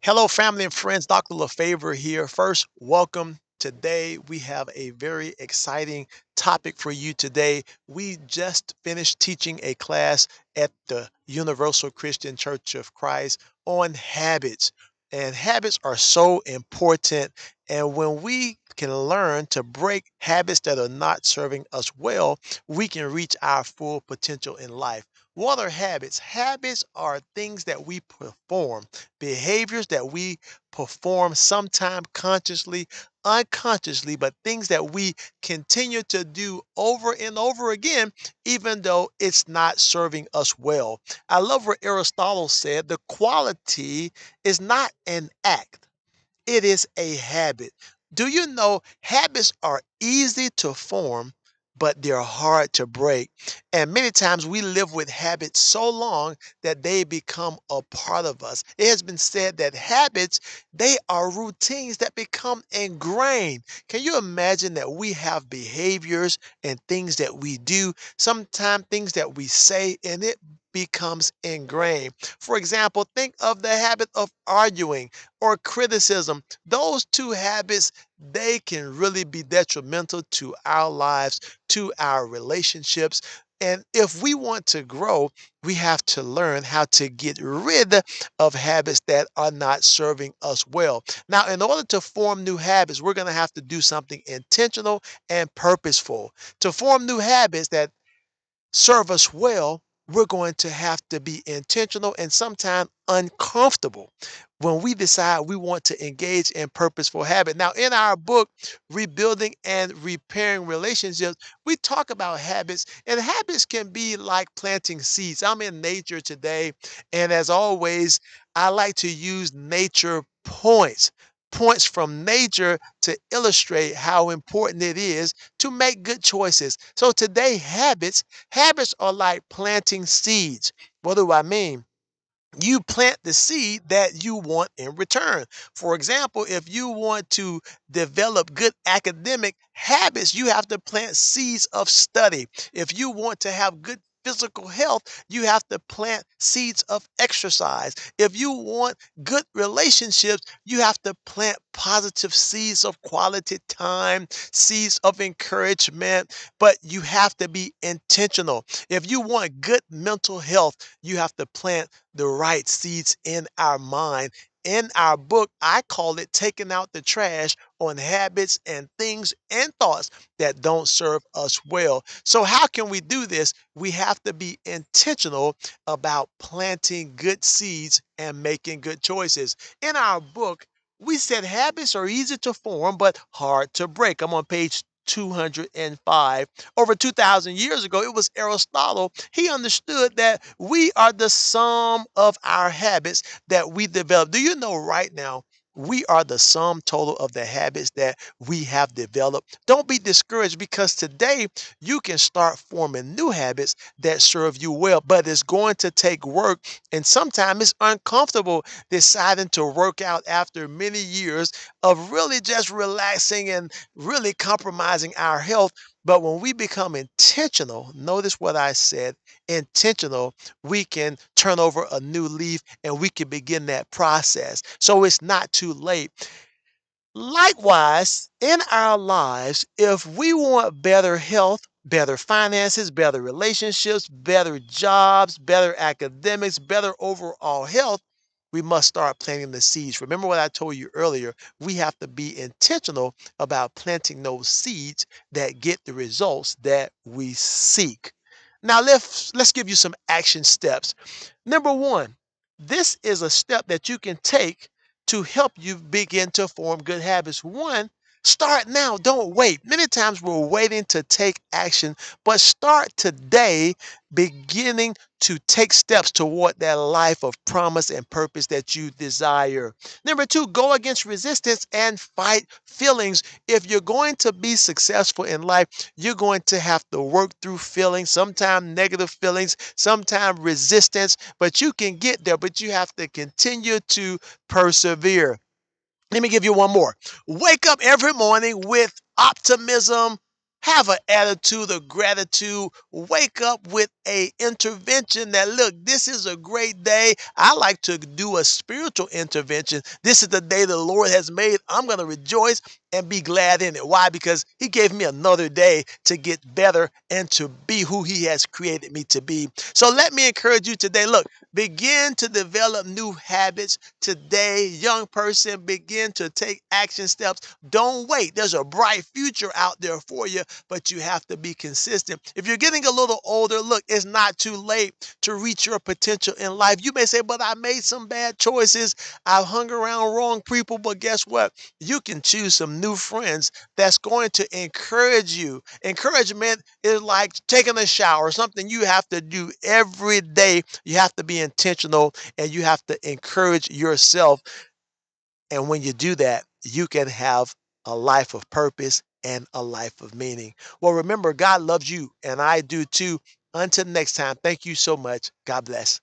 Hello, family and friends. Dr. LaFavor here. First, welcome. Today, we have a very exciting topic for you today. We just finished teaching a class at the Universal Christian Church of Christ on habits. And habits are so important. And when we can learn to break habits that are not serving us well, we can reach our full potential in life. What are habits? Habits are things that we perform, behaviors that we perform sometime consciously, unconsciously, but things that we continue to do over and over again, even though it's not serving us well. I love what Aristotle said: the quality is not an act, it is a habit. Do you know habits are easy to form, but they're hard to break? And many times we live with habits so long that they become a part of us. It has been said that habits, they are routines that become ingrained. Can you imagine that we have behaviors and things that we do, sometimes things that we say, and it becomes ingrained? For example, think of the habit of arguing or criticism. Those two habits, they can really be detrimental to our lives, to our relationships. And if we want to grow, we have to learn how to get rid of habits that are not serving us well. Now, in order to form new habits, we're going to have to do something intentional and purposeful. To form new habits that serve us well, we're going to have to be intentional and sometimes uncomfortable when we decide we want to engage in purposeful habit. Now, in our book, Rebuilding and Repairing Relationships, we talk about habits, and habits can be like planting seeds. I'm in nature today, and as always, I like to use nature points from nature to illustrate how important it is to make good choices. So today, habits are like planting seeds. What do I mean? You plant the seed that you want in return. For example, if you want to develop good academic habits, you have to plant seeds of study. If you want to have good physical health, you have to plant seeds of exercise. If you want good relationships, you have to plant positive seeds of quality time, seeds of encouragement, but you have to be intentional. If you want good mental health, you have to plant the right seeds in our mind. In our book, I call it taking out the trash on habits and things and thoughts that don't serve us well. So, how can we do this? We have to be intentional about planting good seeds and making good choices. In our book, we said habits are easy to form but hard to break. I'm on page 205. Over 2,000 years ago, it was Aristotle. He understood that we are the sum of our habits that we develop. Do you know right now? We are the sum total of the habits that we have developed. Don't be discouraged because today you can start forming new habits that serve you well, but it's going to take work. And sometimes it's uncomfortable deciding to work out after many years of really just relaxing and really compromising our health. But when we become intentional, notice what I said, intentional, we can turn over a new leaf and we can begin that process. So it's not too late. Likewise, in our lives, if we want better health, better finances, better relationships, better jobs, better academics, better overall health, we must start planting the seeds. Remember what I told you earlier, we have to be intentional about planting those seeds that get the results that we seek. Now let's give you some action steps. Number one, this is a step that you can take to help you begin to form good habits. One, start now, don't wait. Many times we're waiting to take action, but start today, beginning to take steps toward that life of promise and purpose that you desire. Number two, go against resistance and fight feelings. If you're going to be successful in life, you're going to have to work through feelings, sometimes negative feelings, sometimes resistance, but you can get there, but you have to continue to persevere. Let me give you one more. Wake up every morning with optimism, Have an attitude of gratitude. Wake up with a intervention that, look, this is a great day. I like to do a spiritual intervention. This is the day the Lord has made. I'm going to rejoice and be glad in it. Why? Because he gave me another day to get better and to be who he has created me to be. So let me encourage you today. Look, begin to develop new habits today. Young person, begin to take action steps. Don't wait. There's a bright future out there for you, but you have to be consistent. If you're getting a little older, look, it's not too late to reach your potential in life. You may say, but I made some bad choices. I've hung around wrong people, but guess what? You can choose some new friends that's going to encourage you. Encouragement is like taking a shower, something you have to do every day. You have to be intentional and you have to encourage yourself. And when you do that, you can have a life of purpose and a life of meaning. Well, remember, God loves you, and I do too. Until next time, thank you so much. God bless.